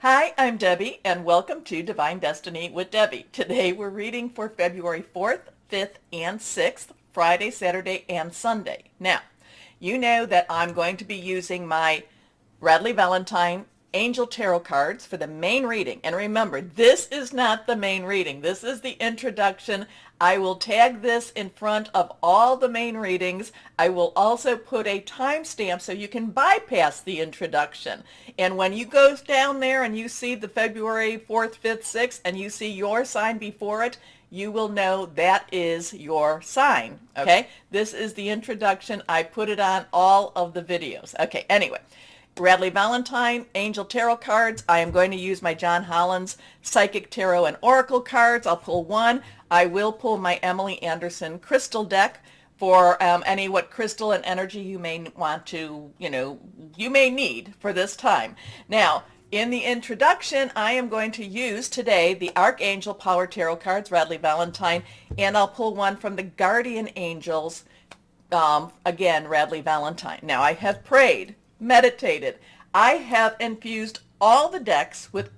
Hi, I'm Debbie, and welcome to Divine Destiny with Debbie. Today we're reading for February 4th, 5th, and 6th, Friday, Saturday, and Sunday. Now, you know that I'm going to be using my Radley Valentine Angel Tarot cards for the main reading. And remember, this is not the main reading. This is the introduction. I will tag this in front of all the main readings. I will also put a timestamp so you can bypass the introduction. And when you go down there and you see the February 4th, 5th, 6th, and you see your sign before it, you will know that is your sign. Okay? This is the introduction. I put it on all of the videos. Okay, anyway. Radley Valentine Angel Tarot cards. I am going to use my John Holland's Psychic Tarot and Oracle cards. I'll pull one. I will pull my Emily Anderson crystal deck for any what crystal and energy you may want to, you may need for this time. Now, in the introduction, I am going to use today the Archangel Power Tarot cards, Radley Valentine, and I'll pull one from the Guardian Angels, again, Radley Valentine. Now, I have prayed, meditated. I have infused all the decks with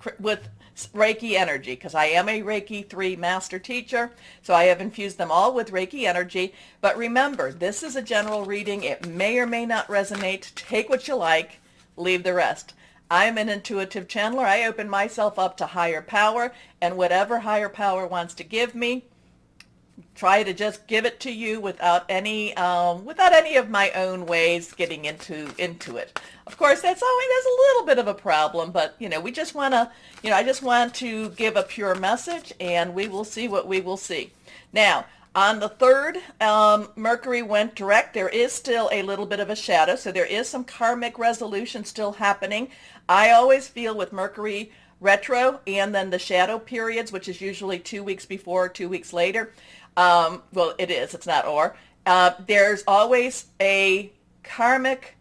Reiki energy because I am a Reiki 3 master teacher. So I have infused them all with Reiki energy. But remember, this is a general reading. It may or may not resonate. Take what you like, leave the rest. I'm an intuitive channeler. I open myself up to higher power, and whatever higher power wants to give me, try to just give it to you without any of my own ways getting into it. Of course, there's a little bit of a problem, but we just want to, I just want to give a pure message, and we will see what we will see. Now, on the 3rd, Mercury went direct. There is still a little bit of a shadow, so there is some karmic resolution still happening. I always feel with Mercury retro and then the shadow periods, which is usually 2 weeks before, 2 weeks later. Well, it is. It's not or. There's always a karmic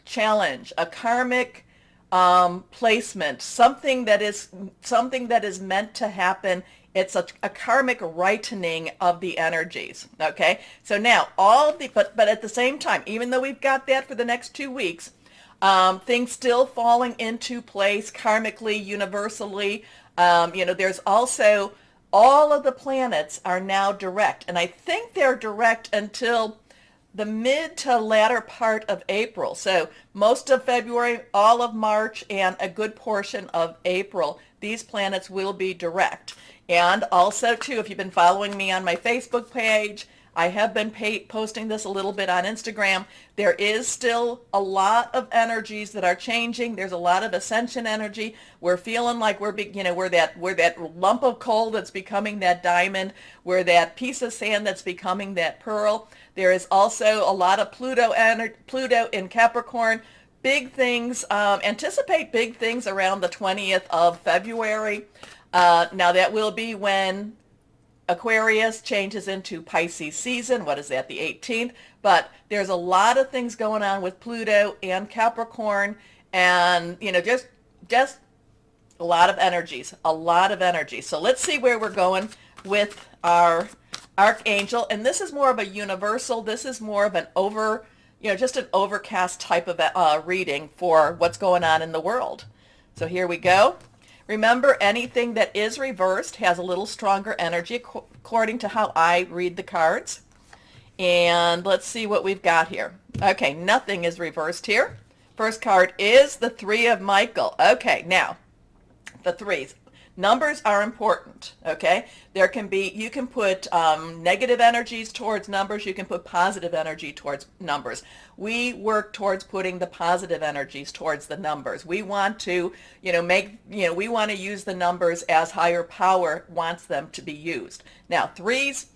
challenge, a karmic placement, something that is meant to happen. It's a karmic rightening of the energies. Okay. So now but at the same time, even though we've got that for the next 2 weeks, things still falling into place karmically, universally. There's also all of the planets are now direct, and I think they're direct until the mid to latter part of April. So most of February, all of March, and a good portion of April, these planets will be direct. And also, too, if you've been following me on my Facebook page, I have been posting this a little bit on Instagram. There is still a lot of energies that are changing. There's a lot of ascension energy. We're feeling like we're that lump of coal that's becoming that diamond. We're that piece of sand that's becoming that pearl. There is also a lot of Pluto in Capricorn. Big things. Anticipate big things around the 20th of February. Now that will be when Aquarius changes into Pisces season. What is that? The 18th. But there's a lot of things going on with Pluto and Capricorn, and just a lot of energies, a lot of energy. So let's see where we're going with our Archangel. And this is more of a universal. This is more of an just an overcast type of reading for what's going on in the world. So here we go. Remember, anything that is reversed has a little stronger energy according to how I read the cards. And let's see what we've got here. Okay, nothing is reversed here. First card is the 3 of Michael. Okay, now, the 3s. Numbers are important, okay? You can put negative energies towards numbers. You can put positive energy towards numbers. We work towards putting the positive energies towards the numbers. We want to, we want to use the numbers as higher power wants them to be used. Now, 3s,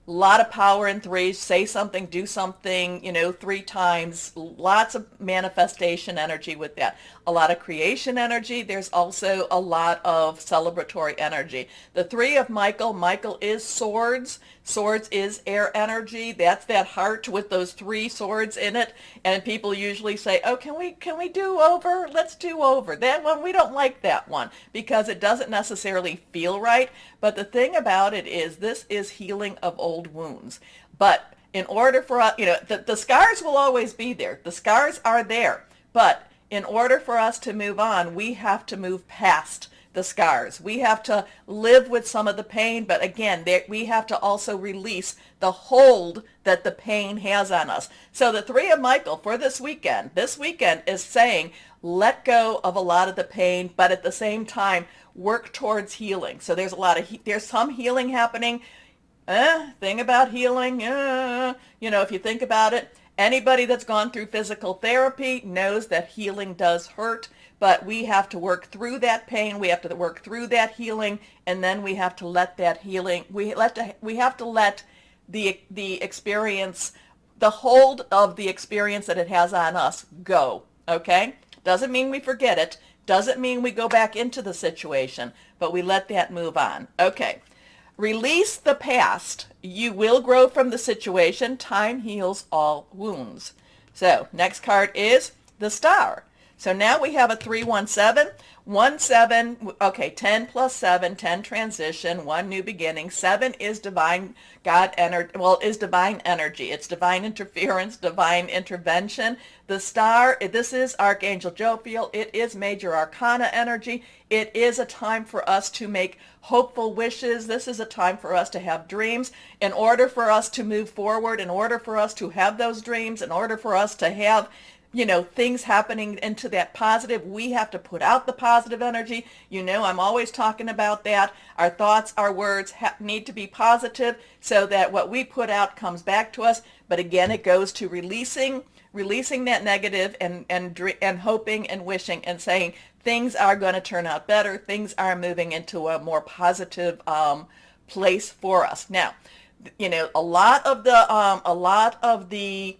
a lot of power in 3s. Say something, do something, 3 times. Lots of manifestation energy with that. A lot of creation energy. There's also a lot of celebratory energy. The 3 of Michael. Michael is swords. Swords is air energy. That's that heart with those 3 swords in it. And people usually say, oh, can we do over? Let's do over. That one, we don't like that one because it doesn't necessarily feel right. But the thing about it is this is healing of old wounds. But in order for us, the scars will always be there. The scars are there. But in order for us to move on, we have to move past the scars. We have to live with some of the pain, but again, we have to also release the hold that the pain has on us. So the Three of Michael for this weekend is saying, let go of a lot of the pain, but at the same time, work towards healing. So there's some healing happening. Thing about healing, if you think about it, anybody that's gone through physical therapy knows that healing does hurt, but we have to work through that pain. We have to work through that healing, and then we have to let that healing, we have to let the experience, the hold of the experience that it has on us go, okay? Doesn't mean we forget it. Doesn't mean we go back into the situation, but we let that move on. Okay. Release the past. You will grow from the situation. Time heals all wounds. So next card is the Star. So now we have a 3-1-7. 1-7, okay, 10 plus 7, 10 transition, 1 new beginning. 7 is divine God energy, is divine energy. It's divine interference, divine intervention. The Star, this is Archangel Jophiel. It is major arcana energy. It is a time for us to make hopeful wishes. This is a time for us to have dreams. In order for us to move forward, in order for us to have those dreams, in order for us to have things happening into that positive, we have to put out the positive energy. I'm always talking about that. Our thoughts, our words need to be positive so that what we put out comes back to us. But again, it goes to releasing that negative and hoping and wishing and saying things are going to turn out better. Things are moving into a more positive place for us. Now, a lot of the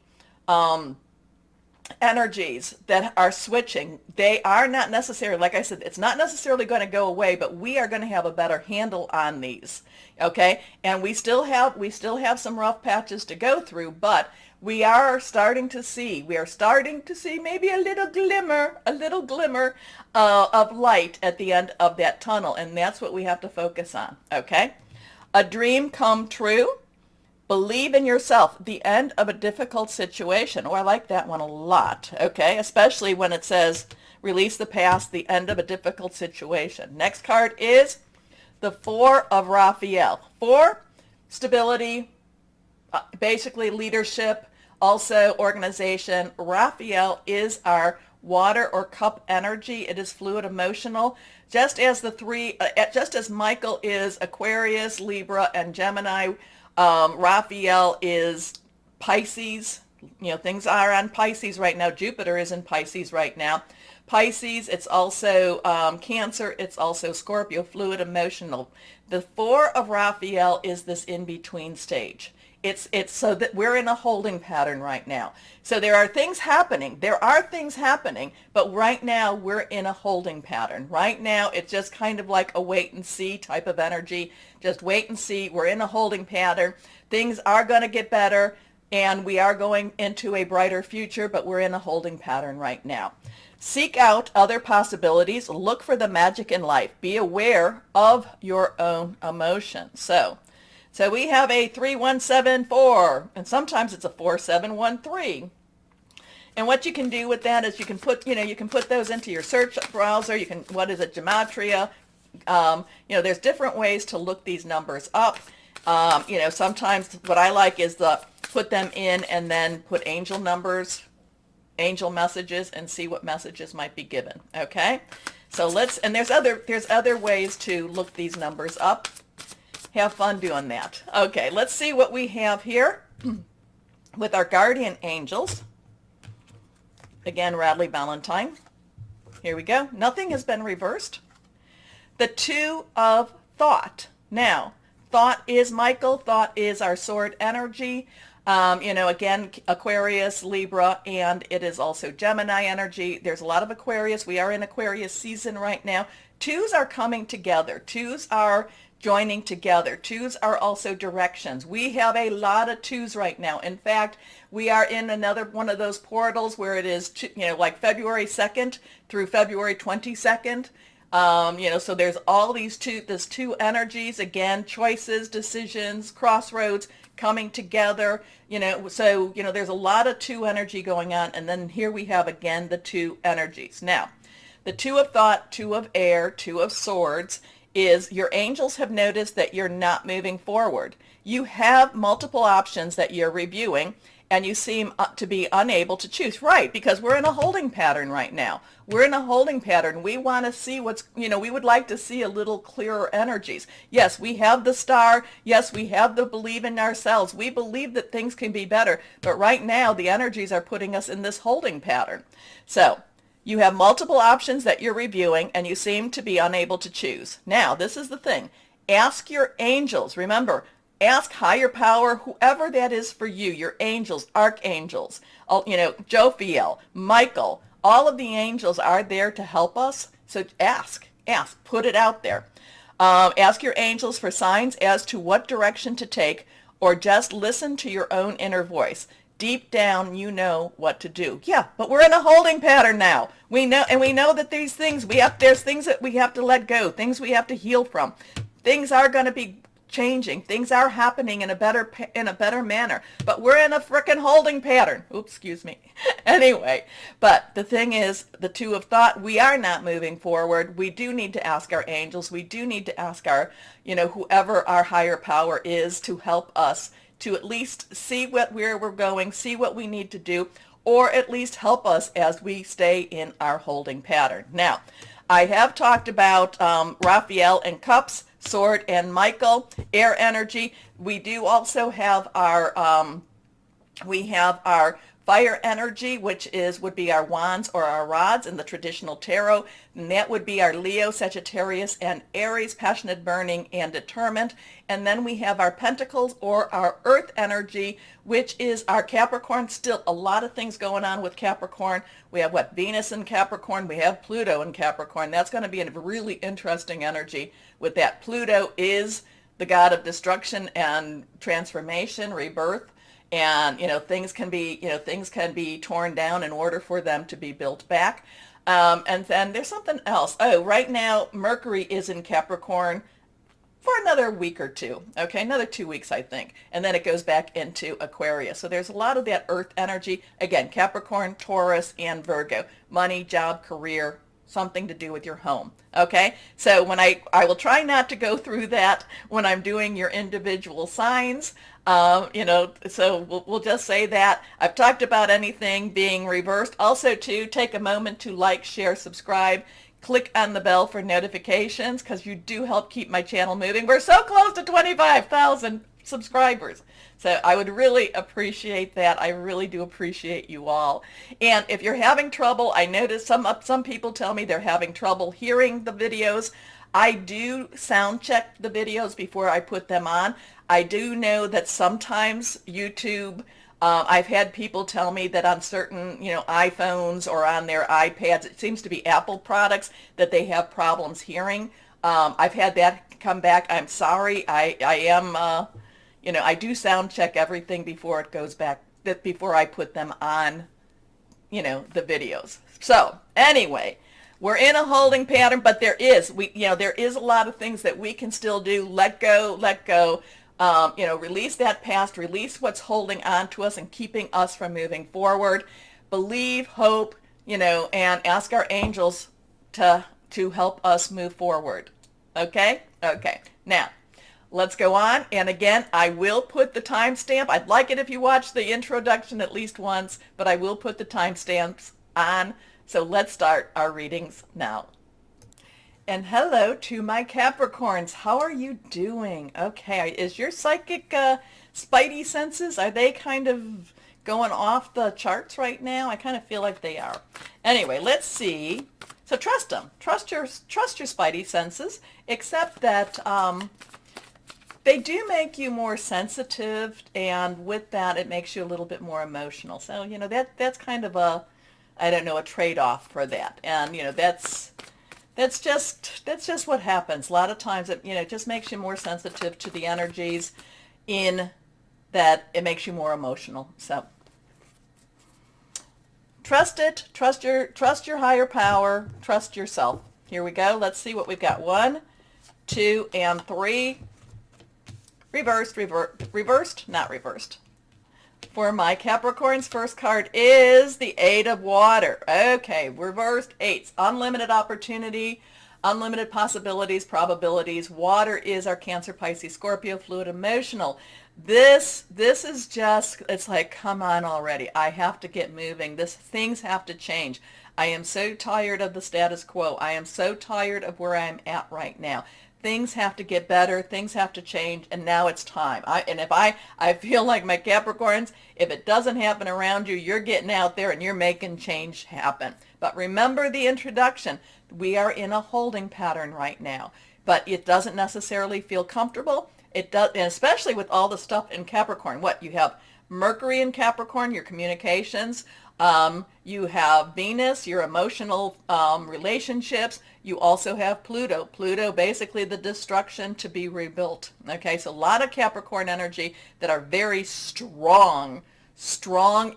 energies that are switching, they are not necessarily, like I said, it's not necessarily going to go away, but we are going to have a better handle on these, okay? And we still have some rough patches to go through, but we are starting to see maybe a little glimmer of light at the end of that tunnel, and that's what we have to focus on, okay? A dream come true. Believe in yourself, the end of a difficult situation. Oh, I like that one a lot, okay? Especially when it says, release the past, the end of a difficult situation. Next card is the Four of Raphael. 4, stability, basically leadership, also organization. Raphael is our water or cup energy. It is fluid emotional. Just as Michael is Aquarius, Libra, and Gemini, Raphael is Pisces. Things are on Pisces right now. Jupiter is in Pisces right now. Pisces, it's also Cancer, it's also Scorpio, fluid emotional. The 4 of Raphael is this in-between stage. It's so that we're in a holding pattern right now. So there are things happening, but right now we're in a holding pattern. Right now it's just kind of like a wait and see type of energy. Just wait and see. We're in a holding pattern. Things are going to get better and we are going into a brighter future, but we're in a holding pattern right now. Seek out other possibilities. Look for the magic in life. Be aware of your own emotions. So we have a 3-1-7-4, and sometimes it's a 4-7-1-3. And what you can do with that is you can put those into your search browser. What is it, Gematria? There's different ways to look these numbers up. Sometimes what I like is put them in and then put angel numbers, angel messages, and see what messages might be given. Okay, so there's other ways to look these numbers up. Have fun doing that. Okay, let's see what we have here with our guardian angels. Again, Radley Valentine. Here we go. Nothing has been reversed. The 2 of Thought. Now, Thought is Michael. Thought is our sword energy. Again, Aquarius, Libra, and it is also Gemini energy. There's a lot of Aquarius. We are in Aquarius season right now. 2s are coming together. 2s are joining together. 2s are also directions. We have a lot of 2s right now. In fact, we are in another one of those portals where it is, like February 2nd through February 22nd. So there's all these 2 energies, again, choices, decisions, crossroads, coming together, so, there's a lot of two energy going on. And then here we have again the two energies. Now, the two of thought, two of air, two of swords is your angels have noticed that you're not moving forward. You have multiple options that you're reviewing, and you seem to be unable to choose. Right, because we're in a holding pattern right now. We're in a holding pattern. We want to see we would like to see a little clearer energies. Yes, we have the star. Yes, we have the believe in ourselves. We believe that things can be better. But right now, the energies are putting us in this holding pattern. So you have multiple options that you're reviewing, and you seem to be unable to choose. Now, this is the thing. Ask your angels. Remember, ask higher power, whoever that is for you, your angels, archangels, Jophiel, Michael, all of the angels are there to help us. So ask, put it out there. Ask your angels for signs as to what direction to take, or just listen to your own inner voice. Deep down, you know what to do. Yeah, but we're in a holding pattern now. We know that there's things that we have to let go, things we have to heal from. Things are going to be changing. Things are happening in a better manner. But we're in a frickin' holding pattern. Oops, excuse me. Anyway, but the thing is, the two of thought, we are not moving forward. We do need to ask our angels. We do need to ask our, whoever our higher power is to help us to at least see where we're going, see what we need to do, or at least help us as we stay in our holding pattern. Now, I have talked about Raphael and Cups, Sword and Michael, air energy. We do also have our fire energy, which would be our wands or our rods in the traditional tarot. And that would be our Leo, Sagittarius, and Aries, passionate, burning, and determined. And then we have our pentacles or our earth energy, which is our Capricorn. Still a lot of things going on with Capricorn. We have Venus in Capricorn. We have Pluto in Capricorn. That's going to be a really interesting energy with that. Pluto is the god of destruction and transformation, rebirth. And things can be torn down in order for them to be built back. And then there's something else. Oh, right now Mercury is in Capricorn for another week or two. Okay, another 2 weeks, I think, and then it goes back into Aquarius. So there's a lot of that earth energy. Again, Capricorn, Taurus, and Virgo. Money, job, career, something to do with your home. Okay, so when I will try not to go through that when I'm doing your individual signs. So we'll just say that I've talked about anything being reversed. Also, to take a moment to like, share, subscribe, click on the bell for notifications, because you do help keep my channel moving. We're so close to 25,000 subscribers. So I would really appreciate that. I really do appreciate you all. And if you're having trouble, I noticed some people tell me they're having trouble hearing the videos. I do sound check the videos before I put them on. I do know that sometimes YouTube, I've had people tell me that on certain, iPhones or on their iPads, it seems to be Apple products, that they have problems hearing. I've had that come back. I'm sorry. I am, I do sound check everything before it goes back, before I put them on, the videos. So anyway, we're in a holding pattern, but there is a lot of things that we can still do. Let go. Release that past, release what's holding on to us and keeping us from moving forward. Believe, hope, and ask our angels to help us move forward. Okay? Okay. Now, let's go on. And again, I will put the timestamp. I'd like it if you watch the introduction at least once, but I will put the timestamps on. So let's start our readings now. And hello to my Capricorns. How are you doing? Okay, is your psychic spidey senses, are they kind of going off the charts right now? I kind of feel like they are. Anyway, let's see. So trust them. Trust your spidey senses, except that they do make you more sensitive, and with that, it makes you a little bit more emotional. So, that's kind of a trade-off for that. And, that's just what happens. A lot of times it just makes you more sensitive to the energies, in that it makes you more emotional. So trust it, trust your higher power, trust yourself. Here we go. Let's see what we've got. 1, 2, and 3. not reversed. For my Capricorns, first card is the Eight of Water. Okay, reversed eights. Unlimited opportunity, unlimited possibilities, probabilities. Water is our Cancer, Pisces, Scorpio, fluid, emotional. This is just, it's like, come on already. I have to get moving. Things have to change. I am so tired of the status quo. I am so tired of where I'm at right now. Things have to get better. Things have to change, and now it's time. I feel like my Capricorns, if it doesn't happen around you, you're getting out there and you're making change happen. But remember the introduction. We are in a holding pattern right now, but it doesn't necessarily feel comfortable. It does, and especially with all the stuff in Capricorn. What you have, Mercury in Capricorn, your communications. You have Venus, your emotional relationships. You also have Pluto. Pluto, basically the destruction to be rebuilt. Okay, so a lot of Capricorn energy that are very strong,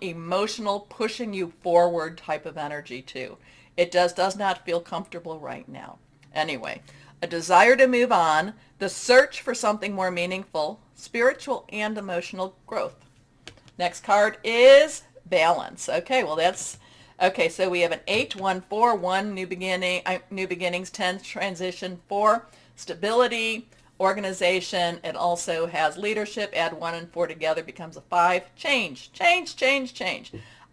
emotional, pushing you forward type of energy too. It does not feel comfortable right now. Anyway, a desire to move on, the search for something more meaningful, spiritual and emotional growth. Next card is balance. Okay, well that's, okay, so we have an 8, 1, 4, 1, new beginnings, 10, transition, 4, stability, organization. It also has leadership. Add 1 and 4 together becomes a 5. Change.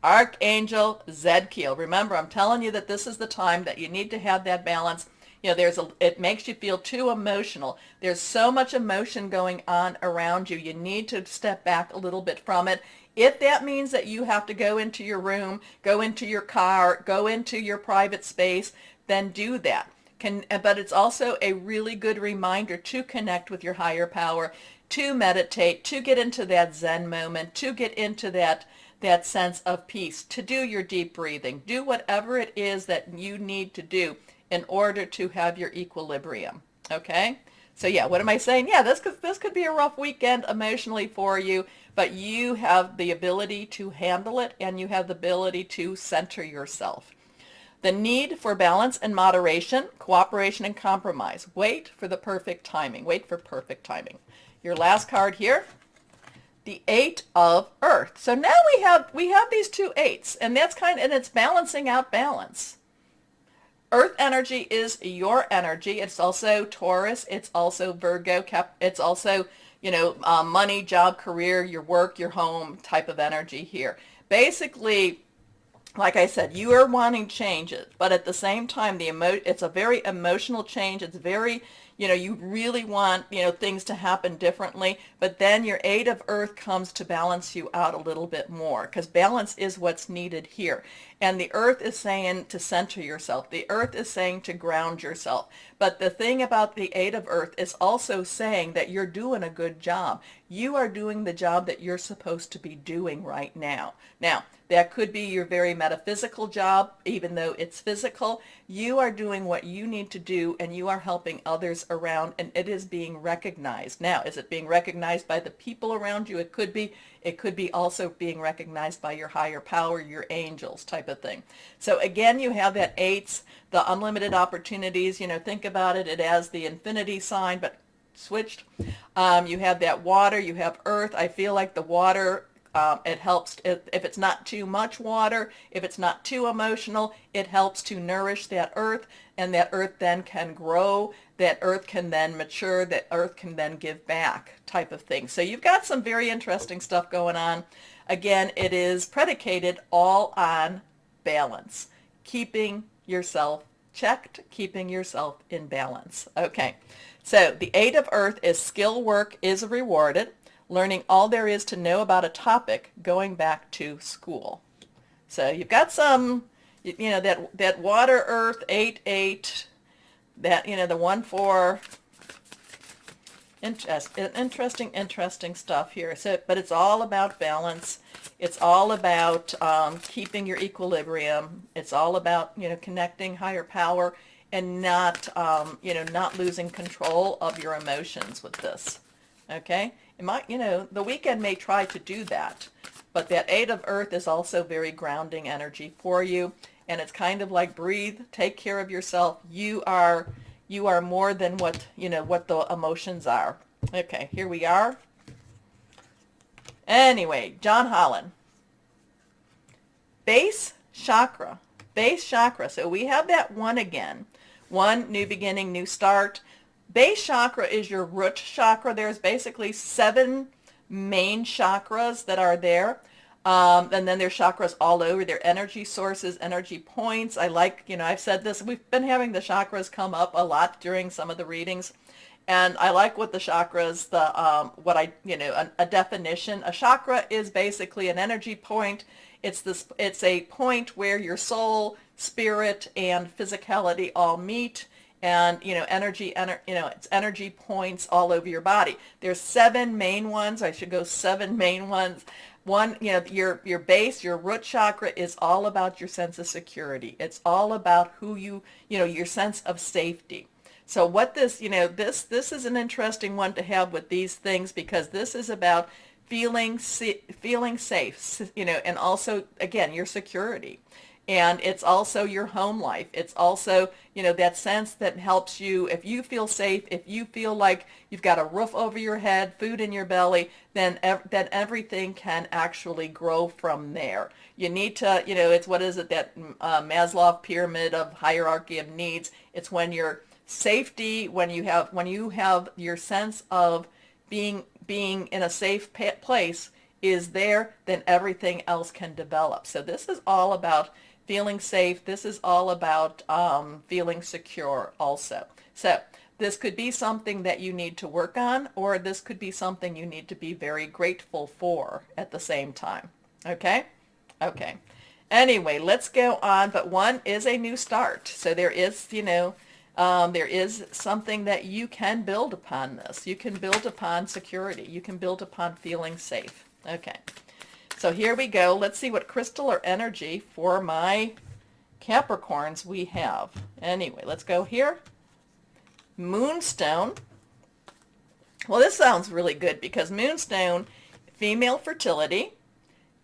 Archangel Zadkiel. Remember, I'm telling you that this is the time that you need to have that balance. You know, it makes you feel too emotional. There's so much emotion going on around you. You need to step back a little bit from it. If that means that you have to go into your room, go into your car, go into your private space, then do that. But it's also a really good reminder to connect with your higher power, to meditate, to get into that Zen moment, to get into that sense of peace, to do your deep breathing. Do whatever it is that you need to do in order to have your equilibrium. Okay? So yeah, what am I saying? Yeah, this could be a rough weekend emotionally for you, but you have the ability to handle it, and you have the ability to center yourself. The need for balance and moderation, cooperation and compromise. Wait for the perfect timing. Wait for perfect timing. Your last card here, the 8 of Earth. So now we have these two 8s, and and it's balancing out balance. Earth energy is your energy. It's also Taurus. It's also Virgo. It's also, money, job, career, your work, your home type of energy here. Basically, like I said, you are wanting changes, but at the same time, it's a very emotional change. It's very, you really want, things to happen differently, but then your 8 of Earth comes to balance you out a little bit more, because balance is what's needed here. And the Earth is saying to center yourself. The Earth is saying to ground yourself. But the thing about the 8 of Earth is also saying that you're doing a good job. You are doing the job that you're supposed to be doing right now. Now, that could be your very metaphysical job, even though it's physical. You are doing what you need to do, and you are helping others around, and it is being recognized. Now, is it being recognized by the people around you? It could be. It could be also being recognized by your higher power, your angels type of thing. So again, you have that 8s, the unlimited opportunities. Think about it. It has the infinity sign, but switched. You have that water. You have Earth. I feel like the water, it helps if it's not too much water, if it's not too emotional, it helps to nourish that Earth, and that Earth then can grow, that Earth can then mature, that Earth can then give back type of thing. So you've got some very interesting stuff going on. Again, it is predicated all on balance, keeping yourself checked, keeping yourself in balance. Okay, so the 8 of Earth is skill work is rewarded, learning all there is to know about a topic, going back to school. So you've got some, that water, Earth, 8, 8, that, the 1, 4, interesting stuff here. So, but it's all about balance. It's all about keeping your equilibrium. It's all about, connecting higher power and not, not losing control of your emotions with this. Okay? It might, the weekend may try to do that, but that 8 of Earth is also very grounding energy for you, and it's kind of like breathe, take care of yourself. You are more than what the emotions are. Okay, here we are. Anyway, John Holland. Base chakra. Base chakra. So we have that one again. One, new beginning, new start. Base chakra is your root chakra. There's basically 7 main chakras that are there. And then there's chakras all over. They're energy sources, energy points. I like, I've said this. We've been having the chakras come up a lot during some of the readings. And I like what the chakras, a definition. A chakra is basically an energy point. It's a point where your soul, spirit, and physicality all meet. And, it's energy points all over your body. There's 7 main ones. I should go 7 main ones. One, your base, your root chakra is all about your sense of security. It's all about your sense of safety. So what this is an interesting one to have with these things, because this is about feeling safe, and also, again, your security. And it's also your home life. It's also, that sense that helps you. If you feel safe, if you feel like you've got a roof over your head, food in your belly, then everything can actually grow from there. You need to, it's, what is it, that Maslow pyramid of hierarchy of needs. It's when you're safety, when you have your sense of being in a safe place is there, then everything else can develop. So this is all about feeling safe. This is all about feeling secure also. So this could be something that you need to work on, or this could be something you need to be very grateful for at the same time. Okay? Okay. Anyway, let's go on. But one is a new start. So there is, there is something that you can build upon this. You can build upon security. You can build upon feeling safe. Okay. So here we go. Let's see what crystal or energy for my Capricorns we have. Anyway, let's go here. Moonstone. Well, this sounds really good because Moonstone, female fertility,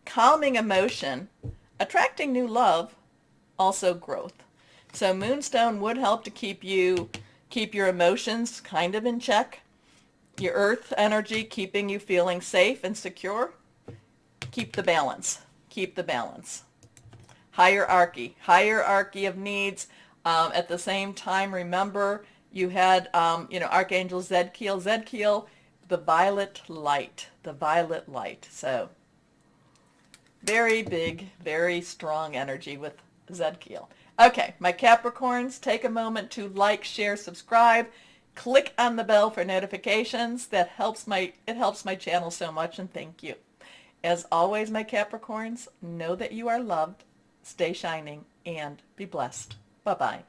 calming emotion, attracting new love, also growth. So Moonstone would help to keep your emotions kind of in check. Your earth energy, keeping you feeling safe and secure. Keep the balance. Keep the balance. Hierarchy of needs. At the same time, remember you had, Archangel Zedkiel, the violet light. So very big, very strong energy with Zedkiel. Okay, my Capricorns, take a moment to like, share, subscribe. Click on the bell for notifications. It helps my channel so much, and thank you. As always, my Capricorns, know that you are loved, stay shining, and be blessed. Bye-bye.